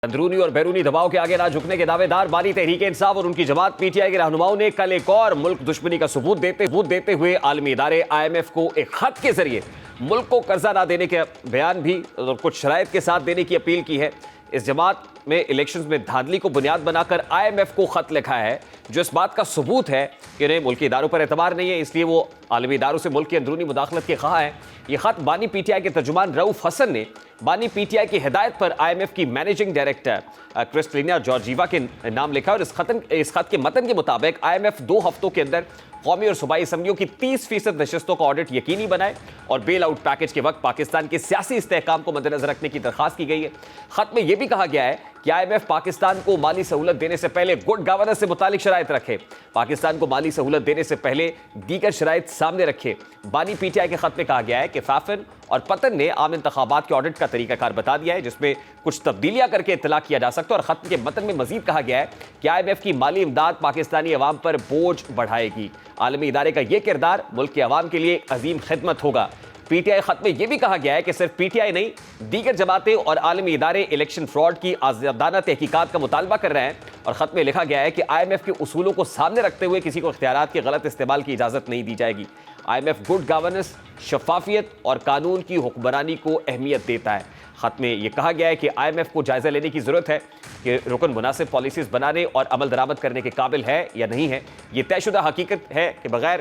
اندرونی اور بیرونی دباؤ کے آگے نہ جھکنے کے دعویدار بانی تحریک انصاف اور ان کی جماعت پی ٹی آئی کے رہنماؤں نے کل ایک اور ملک دشمنی کا ثبوت دیتے ہوئے عالمی ادارے IMF کو ایک خط کے ذریعے ملک کو قرضہ نہ دینے کے بیان بھی اور کچھ شرائط کے ساتھ دینے کی اپیل کی ہے۔ اس جماعت میں الیکشنز میں دھاندلی کو بنیاد بنا کر IMF کو خط لکھا ہے جو اس بات کا ثبوت ہے کہ انہیں ملکی اداروں پر اعتبار نہیں ہے، اس لیے وہ عالمی اداروں سے ملک کی اندرونی مداخلت کے خواہاں ہیں۔ یہ خط بانی پی ٹی آئی کے ترجمان رؤف حسن نے بانی پی ٹی آئی کی ہدایت پر IMF کی مینیجنگ ڈائریکٹر کرسٹلینا جارجیوا کے نام لکھا، اور اس خط کے متن کے مطابق IMF 2 ہفتوں کے اندر قومی اور صوبائی اسمبلیوں کی 30% نشستوں کا آڈٹ یقینی بنائے اور بیل آؤٹ پیکج کے وقت پاکستان کے سیاسی استحکام کو مد نظر رکھنے کی درخواست کی گئی ہے۔ خط میں یہ بھی کہا گیا ہے کہ IMF پاکستان کو مالی سہولت دینے سے پہلے گڈ گورننس سے متعلق شرائط رکھے، پاکستان کو مالی سہولت دینے سے پہلے دیگر شرائط سامنے رکھے۔ بانی پی ٹی آئی کے خط میں کہا گیا ہے کہ فافن اور پتن نے عام انتخابات کے آڈٹ کا طریقہ کار بتا دیا ہے جس میں کچھ تبدیلیاں کر کے اطلاع کیا جا سکتا ہے، اور خط کے متن میں مزید کہا گیا ہے کہ IMF کی مالی امداد پاکستانی عوام پر بوجھ بڑھائے گی۔ عالمی ادارے کا یہ کردار ملک کے عوام کے لیے عظیم خدمت ہوگا۔ پی ٹی آئی خط میں یہ بھی کہا گیا ہے کہ صرف پی ٹی آئی نہیں، دیگر جماعتیں اور عالمی ادارے الیکشن فراڈ کی آزادانہ تحقیقات کا مطالبہ کر رہے ہیں، اور خط میں لکھا گیا ہے کہ IMF کے اصولوں کو سامنے رکھتے ہوئے کسی کو اختیارات کے غلط استعمال کی اجازت نہیں دی جائے گی۔ IMF گڈ گورننس، شفافیت اور قانون کی حکمرانی کو اہمیت دیتا ہے۔ خط میں یہ کہا گیا ہے کہ IMF کو جائزہ لینے کی ضرورت ہے کہ رکن مناسب پالیسیز بنانے اور عمل درآمد کرنے کے قابل ہے یا نہیں ہے۔ یہ طے شدہ حقیقت ہے کہ بغیر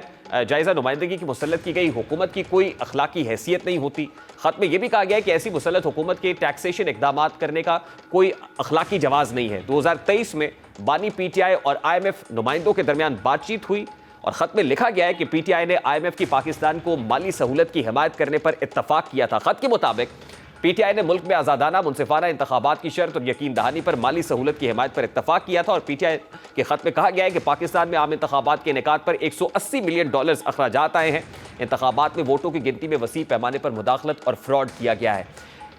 جائزہ نمائندگی کی مسلط کی گئی حکومت کی کوئی اخلاقی حیثیت نہیں ہوتی۔ خط میں یہ بھی کہا گیا ہے کہ ایسی مسلط حکومت کے ٹیکسیشن اقدامات کرنے کا کوئی اخلاقی جواز نہیں ہے۔ 2023 میں بانی پی ٹی آئی اور IMF نمائندوں کے درمیان بات چیت ہوئی، اور خط میں لکھا گیا ہے کہ پی ٹی آئی نے IMF کی پاکستان کو مالی سہولت کی حمایت کرنے پر اتفاق کیا تھا۔ خط کے مطابق پی ٹی آئی نے ملک میں آزادانہ منصفانہ انتخابات کی شرط اور یقین دہانی پر مالی سہولت کی حمایت پر اتفاق کیا تھا، اور پی ٹی آئی کے خط میں کہا گیا ہے کہ پاکستان میں عام انتخابات کے انعقاد پر $180 ملین اخراجات آئے ہیں۔ انتخابات میں ووٹوں کی گنتی میں وسیع پیمانے پر مداخلت اور فراڈ کیا گیا ہے۔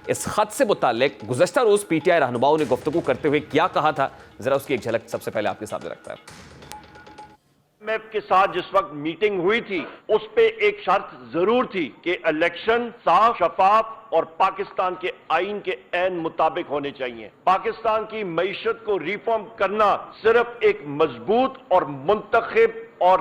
اس خط سے متعلق گزشتہ روز پی ٹی آئی رہنماؤں نے گفتگو کرتے ہوئے کیا کہا تھا، ذرا اس کی ایک جھلک سب سے پہلے آپ کے سامنے رکھتا ہے۔ IMF کے ساتھ جس وقت میٹنگ ہوئی تھی اس پہ ایک شرط ضرور تھی کہ الیکشن صاف، شفاف اور پاکستان کے آئین کے عین مطابق ہونے چاہیے۔ پاکستان کی معیشت کو ریفارم کرنا صرف ایک مضبوط اور منتخب اور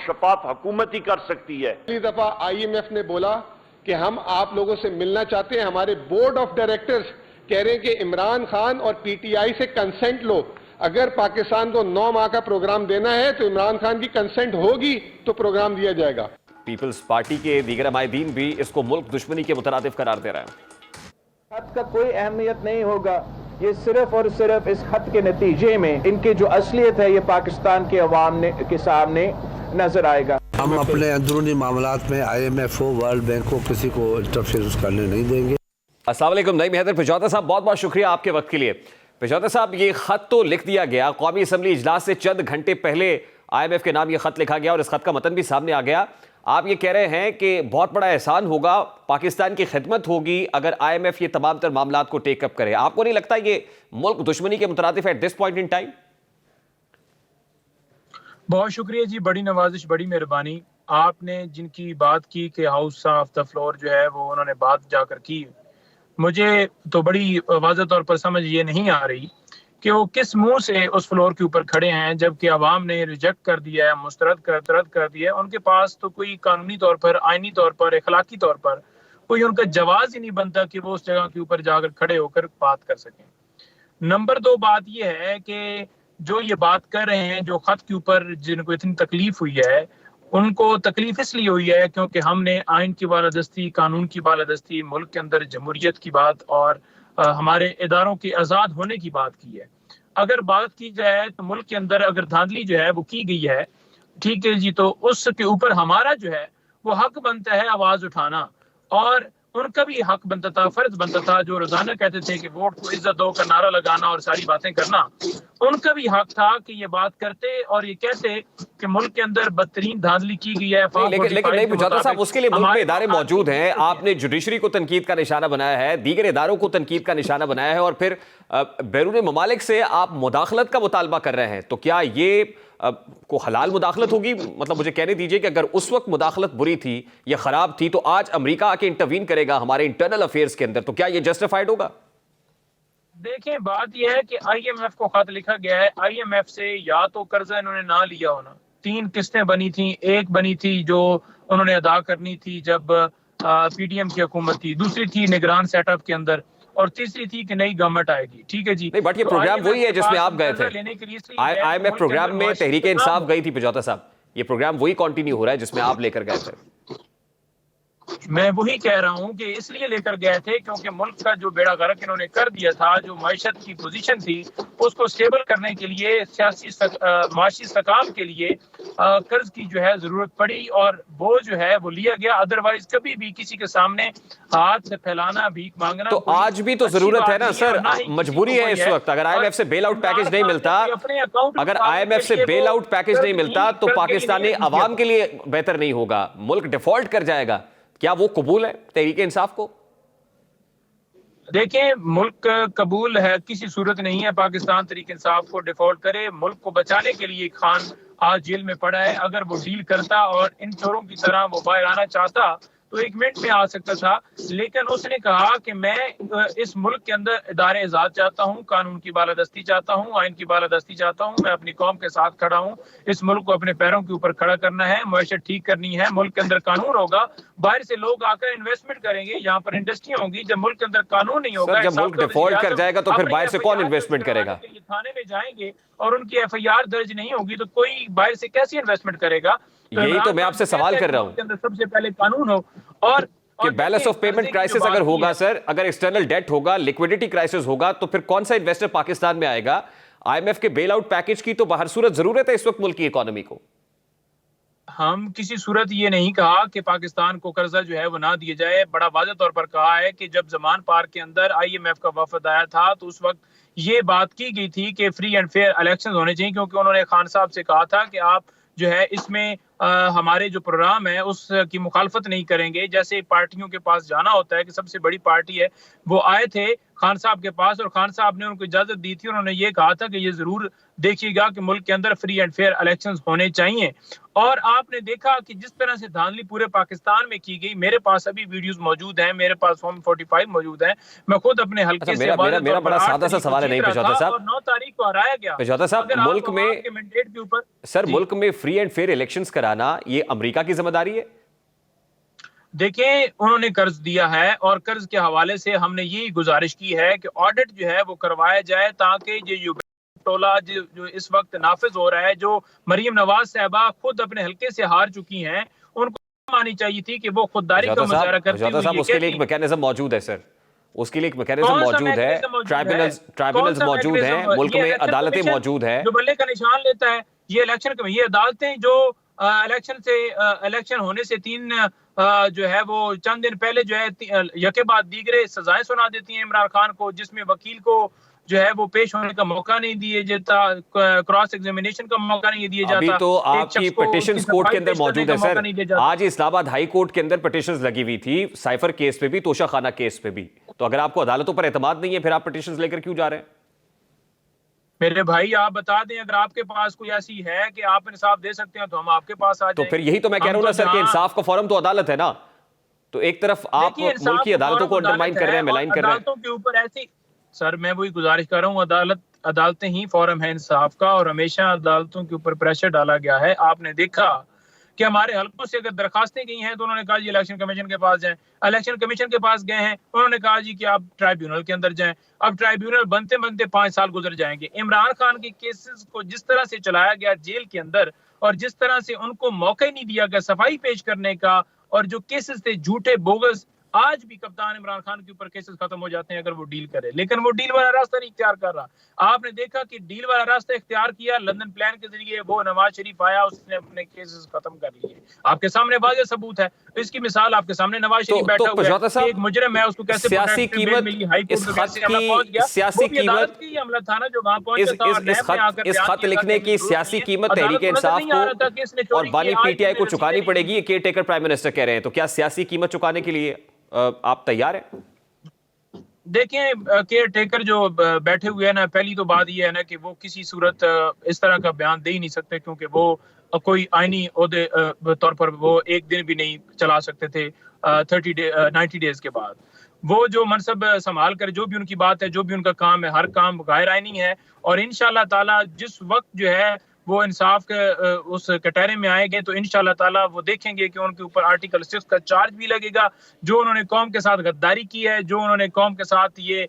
شفاف حکومت ہی کر سکتی ہے۔ پہلی دفعہ IMF نے بولا کہ ہم آپ لوگوں سے ملنا چاہتے ہیں، ہمارے بورڈ آف ڈائریکٹرز کہہ رہے ہیں کہ عمران خان اور پی ٹی آئی سے کنسنٹ لو، اگر پاکستان کو 9 ماہ کا پروگرام دینا ہے تو عمران خان کی کنسنٹ ہوگی تو پروگرام دیا جائے گا۔ پیپلز پارٹی کے دیگر عمائدین بھی اس کو ملک دشمنی کے مترادف قرار دے رہے ہیں۔ خط کا کوئی اہمیت نہیں ہوگا، یہ صرف اور صرف اس خط کے نتیجے میں ان کی جو اصلیت ہے یہ پاکستان کے عوام کے سامنے نظر آئے گا۔ ہم اپنے اندرونی معاملات میں IMF ہو، ورلڈ بینک ہو، کسی کو انٹرفیئرنس کرنے نہیں دیں گے۔ السلام علیکم، نعیم حیدر پجوتا صاحب، بہت بہت شکریہ آپ کے وقت کے لیے۔ پجوتا صاحب، یہ خط تو لکھ دیا گیا، قومی اسمبلی اجلاس سے چند گھنٹے پہلے IMF کے نام یہ خط لکھا گیا اور اس خط کا متن بھی سامنے آ گیا۔ آپ یہ کہہ رہے ہیں کہ بہت بڑا احسان ہوگا، پاکستان کی خدمت ہوگی اگر IMF یہ تمام تر معاملات کو ٹیک اپ کرے۔ آپ کو نہیں لگتا یہ ملک دشمنی کے مترادف ہے at this point in time? بہت شکریہ جی، بڑی نوازش، بڑی مہربانی۔ آپ نے جن کی بات کی کہ ہاؤس آف دا فلور جو ہے وہ انہوں نے بات جا کر کی، مجھے تو بڑی واضح طور پر سمجھ یہ نہیں آ رہی کہ وہ کس منہ سے اس فلور کے اوپر کھڑے ہیں جبکہ عوام نے ریجیکٹ کر دیا ہے، مسترد کر دیا ہے۔ ان کے پاس تو کوئی قانونی طور پر، آئینی طور پر، اخلاقی طور پر کوئی ان کا جواز ہی نہیں بنتا کہ وہ اس جگہ کے اوپر جا کر کھڑے ہو کر بات کر سکیں۔ نمبر 2 بات یہ ہے کہ جو یہ بات کر رہے ہیں، جو خط کے اوپر جن کو اتنی تکلیف ہوئی ہے، ان کو تکلیف اس لیے ہوئی ہے کیونکہ ہم نے آئین کی بالادستی، قانون کی بالادستی، ملک کے اندر جمہوریت کی بات اور ہمارے اداروں کے آزاد ہونے کی بات کی ہے۔ اگر بات کی جائے تو ملک کے اندر اگر دھاندلی جو ہے وہ کی گئی ہے، ٹھیک ہے جی، تو اس کے اوپر ہمارا جو ہے وہ حق بنتا ہے آواز اٹھانا، اور ان کا بھی حق بنتا تھا، فرض بنتا تھا، جو روزانہ کہتے تھے کہ ووٹ کو عزت دو کا نعرہ لگانا اور ساری باتیں کرنا، ان کا بھی حق تھا کہ یہ بات کرتے اور یہ کہتے کہ ملک کے اندر بدترین دھاندلی کی گئی ہے۔ لیکن نہیں پجوتا صاحب، اس کے لیے ملک میں ادارے موجود ہیں۔ آپ نے جوڈیشری کو تنقید کا نشانہ بنایا ہے، دیگر اداروں کو تنقید کا نشانہ بنایا ہے، اور پھر بیرون ممالک سے آپ مداخلت کا مطالبہ کر رہے ہیں، تو کیا یہ کو حلال مداخلت ہوگی؟ مطلب مجھے کہنے دیجئے کہ اگر اس وقت مداخلت بری تھی یا خراب تھی تو آج امریکہ آ کے انٹروین کرے گا ہمارے انٹرنل افیئرز کے اندر، تو کیا یہ جسٹیفائیڈ ہوگا؟ دیکھیں بات یہ ہے کہ آئی ایم ایف کو خط لکھا گیا ہے, آئی ایم ایف سے یا تو قرضہ انہوں نے نہ لیا ہونا, 3 قسطیں بنی تھیں, ایک بنی تھی جو انہوں نے ادا کرنی تھی جب پی ڈی ایم کی حکومت تھی, دوسری تھی نگران سیٹ اپ کے اندر, اور تیسری تھی کہ نئی گورنمنٹ آئے گی. ٹھیک ہے جی, نہیں بٹ یہ پروگرام وہی ہے جس میں آپ گئے تھے, آئی ایم ایف پروگرام میں تحریک انصاف گئی تھی پجوتا صاحب, یہ پروگرام وہی کنٹینیو ہو رہا ہے جس میں آپ لے کر گئے تھے. میں وہی کہہ رہا ہوں کہ اس لیے لے کر گئے تھے کیونکہ ملک کا جو بیڑا غرق انہوں نے کر دیا تھا, جو معیشت کی پوزیشن تھی اس کو سٹیبل کرنے کے لیے, معاشی استحکام کے لیے قرض کی جو ہے ضرورت پڑی, اور وہ جو ہے وہ لیا گیا. ادروائز کبھی بھی کسی کے سامنے ہاتھ سے پھیلانا, بھیک مانگنا تو آج بھی تو ضرورت ہے نا سر, مجبوری ہے اس وقت. اگر آئی ایم ایف سے بیل آؤٹ پیکج نہیں ملتا, اگر آئی ایم ایف سے بیل آؤٹ پیکج نہیں ملتا تو پاکستانی عوام کے لیے بہتر نہیں ہوگا, ملک ڈیفالٹ کر جائے گا. کیا وہ قبول ہے تحریک انصاف کو؟ دیکھیں ملک قبول ہے, کسی صورت نہیں ہے پاکستان تحریک انصاف کو ڈیفالٹ کرے. ملک کو بچانے کے لیے خان آج جیل میں پڑا ہے, اگر وہ ڈیل کرتا اور ان چوروں کی طرح وہ باہر آنا چاہتا تو 1 منٹ میں آ سکتا تھا, لیکن اس نے کہا کہ میں اس ملک کے اندر ادارے آزاد چاہتا ہوں, قانون کی بالادستی چاہتا ہوں, آئین کی بالادستی چاہتا ہوں, میں اپنی قوم کے ساتھ کھڑا ہوں, اس ملک کو اپنے پیروں کے اوپر کھڑا کرنا ہے, معیشت ٹھیک کرنی ہے, ملک کے اندر قانون ہوگا, باہر سے لوگ آ کر انویسٹمنٹ کریں گے, یہاں پر انڈسٹریاں ہوں گی. جب ملک کے اندر قانون نہیں ہوگا, جب ملک ڈیفالٹ کر جائے گا تو پھر باہر سے کون انویسٹمنٹ کرے گا؟ تھانے میں جائیں گے اور ان کی ایف آئی آر درج نہیں ہوگی تو کوئی باہر سے کیسی انویسٹمنٹ کرے گا؟ یہی تو میں آپ سے سوال کر رہا ہوں سب سے پہلے قانون ہو, اور کہ بیلنس آف پیمنٹ کرائسس اگر ہوگا سر, اگر ایکسٹرنل ڈیٹ ہوگا, لیکویڈیٹی کرائسس ہوگا, تو پھر کون سا انویسٹر پاکستان میں آئے گا؟ آئی ایم ایف کے بیل آؤٹ پیکج کی تو بہر صورت ضرورت ہے اس وقت ملک کی اکانومی کو. ہم کسی صورت یہ نہیں کہا کہ پاکستان کو قرضہ جو ہے وہ نہ دیا جائے. بڑا واضح طور پر کہا ہے کہ جب زمان پارک کے اندر آئی ایم ایف کا وفد آیا تھا تو اس وقت یہ بات کی گئی تھی کہ فری اینڈ فیئر الیکشن ہونے چاہیے, کیونکہ انہوں نے خان صاحب سے کہا تھا کہ آپ جو ہے اس میں ہمارے جو پروگرام ہے اس کی مخالفت نہیں کریں گے. جیسے پارٹیوں کے پاس جانا ہوتا ہے کہ سب سے بڑی پارٹی ہے, وہ آئے تھے خان صاحب کے پاس اور خان صاحب نے ان کو اجازت دی تھی. انہوں نے یہ کہا تھا کہ یہ ضرور دیکھیے گا کہ ملک کے اندر فری اینڈ فیئر الیکشنز ہونے چاہیے. اور آپ نے دیکھا کہ جس طرح سے دھاندلی پورے پاکستان میں کی گئی, میرے پاس ابھی ویڈیوز موجود ہیں, میرے پاس فارم 45 موجود ہیں, میں خود اپنے حلقے سے میرا بڑا سادہ سا سوال ہے, نہیں پجوتا صاحب, 9 تاریخ کو ہرایا گیا. پجوتا صاحب ملک میں سر ملک میں فری اینڈ فیئر الیکشنز کرانا یہ امریکہ کی ذمہ داری ہے؟ دیکھیں انہوں نے قرض دیا ہے اور قرض کے حوالے سے ہم نے یہی گزارش کی ہے کہ آڈٹ جو ہے وہ کروایا جائے, تاکہ یہ ٹولہ جو اس وقت نافذ ہو رہا ہے, جو مریم نواز صاحبہ خود اپنے حلقے سے ہار چکی ہیں, ان کو مانی چاہیے تھی کہ وہ خودداری کا مظاہرہ کرتے ہوئے. اس کے لیے ایک میکینزم موجود ہے سر, اس کے لیے ایک میکینزم موجود ہے, ٹرائبونلز موجود ہیں, ملک میں عدالتیں موجود ہیں. جو بلے کا نشان لیتا ہے یہ الیکشن, یہ عدالتیں جو الیکشن ہونے سے 3 جو ہے وہ چند دن پہلے جو ہے یکے بعد دیگرے سزائیں سنا دیتی ہیں عمران خان کو, جس میں وکیل کو جو ہے وہ پیش ہونے کا موقع نہیں دیے جاتا, کراس ایگزامینیشن کا موقع نہیں دیا جاتا. ابھی تو آپ کی پٹیشنز کورٹ کے اندر موجود ہے سر, آج اسلام آباد ہائی کورٹ کے اندر پٹیشنز لگی ہوئی تھی, سائفر کیس پہ بھی, توشہ خانہ کیس پہ بھی. تو اگر آپ کو عدالتوں پر اعتماد نہیں ہے پھر آپ پٹیشنز لے کر کیوں جا رہے ہیں؟ میرے بھائی آپ بتا دیں, اگر آپ کے پاس کوئی ایسی ہے کہ آپ انصاف دے سکتے ہیں تو ہم آپ کے پاس آ جائیں. تو پھر یہی تو میں کہہ رہا ہوں نا سر کہ انصاف کا فورم تو عدالت ہے نا, تو ایک طرف آپ ملک کی عدالتوں کو انڈرمائن کر رہے ہیں, ملائن کر رہے ہیں. عدالتوں کے اوپر ایسی سر میں وہی گزارش کر رہا ہوں, عدالتیں ہی فورم ہے انصاف کا, اور ہمیشہ عدالتوں کے اوپر پریشر ڈالا گیا ہے. آپ نے دیکھا کہ ہمارے حلقوں سے اگر درخواستیں گئی ہیں تو انہوں نے کہا جی الیکشن کمیشن کے پاس جائیں, الیکشن کمیشن کے پاس گئے ہیں, انہوں نے کہا جی کہ آپ ٹرائیبیونل کے اندر جائیں. اب ٹرائیبیونل بنتے بنتے 5 سال گزر جائیں گے. عمران خان کے کیسز کو جس طرح سے چلایا گیا جیل کے اندر, اور جس طرح سے ان کو موقع نہیں دیا گیا صفائی پیش کرنے کا, اور جو کیسز تھے جھوٹے بوگس, آج بھی کپتان عمران خان کے اوپر کیسز ختم ہو جاتے ہیں اگر وہ ڈیل کرے, لیکن وہ ڈیل والا راستہ نہیں اختیار کر رہا. آپ نے دیکھا کہ ڈیل والا راستہ اختیار کیا, لندن پلان کے ذریعے وہ نواز شریف آیا, اس نے اپنے کیسز ختم کر لیے. آپ کے سامنے واضح ثبوت ہے, اس کی مثال آپ کے سامنے نواز شریف بیٹھا ہوا ہے, ایک مجرم ہے, اس کو کیسے سیاسی قیمت, سیاسی قیمت اس خط لکھنے کی سیاسی قیمت تحریک انصاف کو اور بانی پی ٹی آئی کو چکانی پڑے گی, یہ کیئر ٹیکر پرائم منسٹر کہہ رہے ہیں. تو کیا سیاسی قیمت چکانے کے لیے آپ تیار ہیں؟ دیکھیں کیئر ٹیکر جو بیٹھے ہوئے ہیں نا, پہلی تو بات یہ ہے نا کہ وہ کسی صورت اس طرح کا بیان دے ہی نہیں سکتے, کیونکہ وہ کوئی آئینی عہدے طور پر وہ ایک دن بھی نہیں چلا سکتے تھے 90 ڈیز کے بعد. وہ جو منصب سنبھال کر جو بھی ان کی بات ہے، جو بھی ان کا کام ہے، ہر کام غیر آئینی ہے، اور انشاءاللہ تعالیٰ جس وقت جو ہے وہ انصاف کے اس کٹہرے میں آئیں گے تو انشاءاللہ تعالیٰ وہ دیکھیں گے کہ ان کے اوپر آرٹیکل 6 کا چارج بھی لگے گا. جو انہوں نے قوم کے ساتھ غداری کی ہے، جو انہوں نے قوم کے ساتھ یہ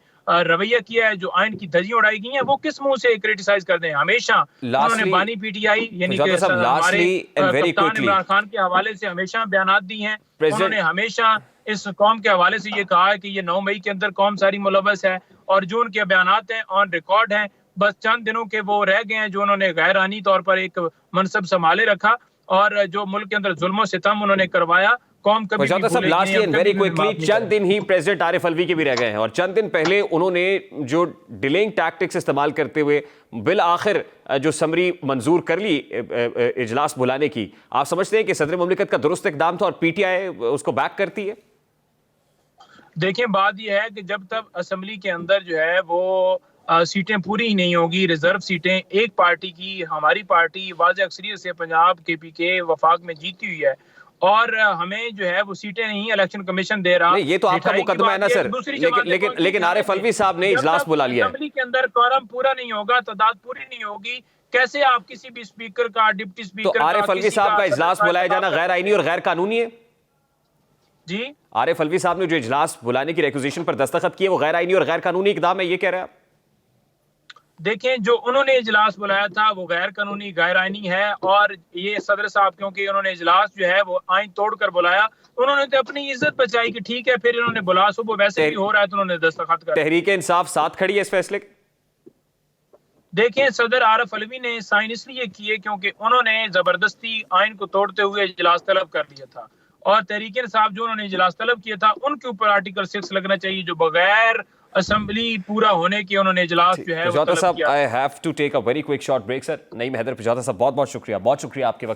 رویہ کیا ہے، جو آئین کی دھجیاں اڑائی گئی ہیں، وہ کس منہ سے کریٹیسائز کر دیں. ہمیشہ انہوں نے بانی پی ٹی آئی یعنی کہ ہمارے کپتان عمران خان کے حوالے سے ہمیشہ بیانات دی ہیں. انہوں نے ہمیشہ اس قوم کے حوالے سے یہ کہا ہے کہ یہ 9 مئی کے اندر قوم ساری ملوث ہے، اور جو ان کے بیانات ہیں آن ریکارڈ ہیں. بس چند دنوں کے وہ رہ گئے ہیں جو انہوں نے غیر آئینی طور پر ایک منصب سنبھالے رکھا، اور جو ملک کے اندر ظلم و ستم انہوں نے کروایا. قوم کبھی پرجاتا صاحب لاسٹلی اینڈ ویری کوئکلی، چند دن ہی پریزیڈنٹ عارف الوی کے بھی رہ گئے ہیں، اور چند دن پہلے انہوں نے جو ڈیلنگ ٹیکٹکس استعمال کرتے ہوئے بالآخر جو سمری منظور کر لی اجلاس بلانے کی، آپ سمجھتے ہیں کہ صدر مملکت کا درست اقدام تھا اور پی ٹی آئی اس کو بیک کرتی ہے؟ دیکھیں بات یہ ہے کہ جب تک اسمبلی کے اندر جو ہے وہ سیٹیں پوری ہی نہیں ہوگی، ریزرو سیٹیں ایک پارٹی کی، ہماری پارٹی واضح اکثریت سے پنجاب کے پی کے وفاق میں جیتی ہوئی ہے، اور ہمیں جو ہے وہ سیٹیں نہیں الیکشن کمیشن دے رہا. یہ تو آپ کا مقدمہ ہے نا سر، لیکن عارف الوی صاحب نے اجلاس بلا لیا ہے. اسمبلی کے اندر کوورم پورا نہیں ہوگا، تعداد پوری نہیں ہوگی، کیسے آپ کسی بھی اسپیکر کا، ڈپٹی اسپیکر کا، تو عارف الوی صاحب کا اجلاس بلایا جانا غیر آئینی اور غیر قانونی ہے؟ جی عارف الوی صاحب نے جو اجلاس بلانے کی ریکوزیشن پر دستخط کیے وہ غیر آئینی اور غیر قانونی اقدام ہے، یہ کہہ رہے ہیں آپ؟ دیکھیں جو انہوں نے اجلاس بلایا تھا وہ غیر قانونی غیر آئینی ہے، اور یہ صدر صاحب کیونکہ انہوں نے اجلاس جو ہے وہ آئین توڑ کر بلایا، انہوں نے تو اپنی عزت بچائی کہ ٹھیک ہے پھر انہوں نے بلا صبح ویسے بھی ہو رہا ہے تو انہوں نے دستخط کر. تحریک انصاف ساتھ کھڑی ہے اس فیصلے کے؟ دیکھیں صدر عارف الوی نے سائن اس لیے کیے کیونکہ انہوں نے زبردستی آئین کو توڑتے ہوئے اجلاس طلب کر لیا تھا، اور تحریک انصاف جو انہوں نے اجلاس طلب کیا تھا ان کے اوپر آرٹیکل 6 لگنا چاہیے، جو بغیر اسمبلی پورا ہونے کے انہوں نے اجلاس جو ہے وہ طلب کیا. I have to take a very quick short break sir. نعیم حیدر پجاتا صاحب بہت بہت شکریہ آپ کے وقت